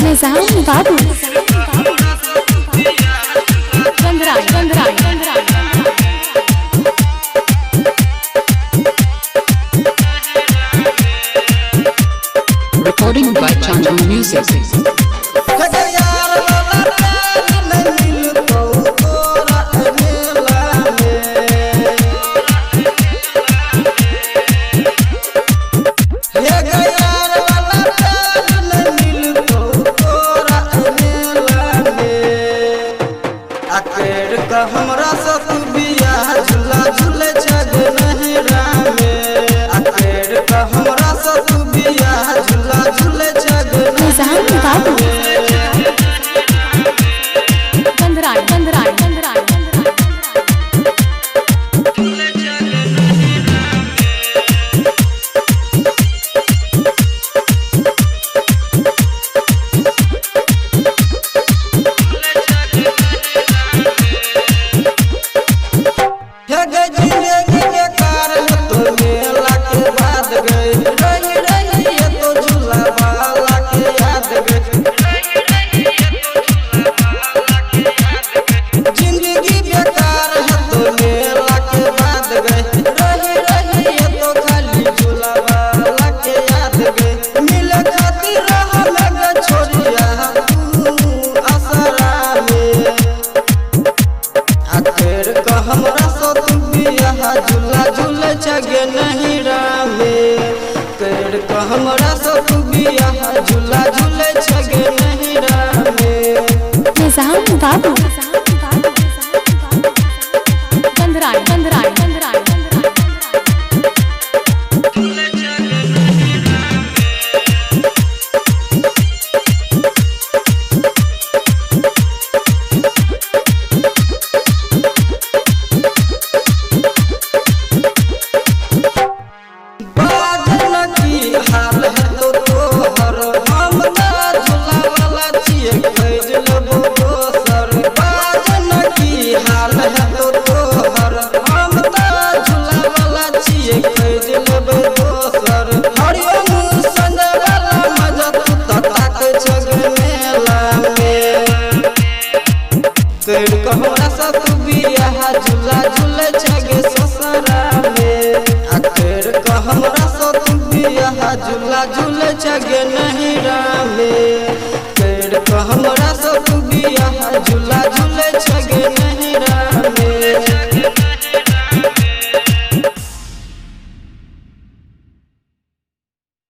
निजाम बाबू Chandrai Chandrai Chandrai Recording by Chandu Music. हमरा सब बिया झूला झूले जग नहरा में अकेर का हमरा सब बिया झूला झूले जग निजाम बाबू चंद्राय चंद्राय चंद्राय झूला झूले जगे नहीं रामे कर हमरा सब बिया झूला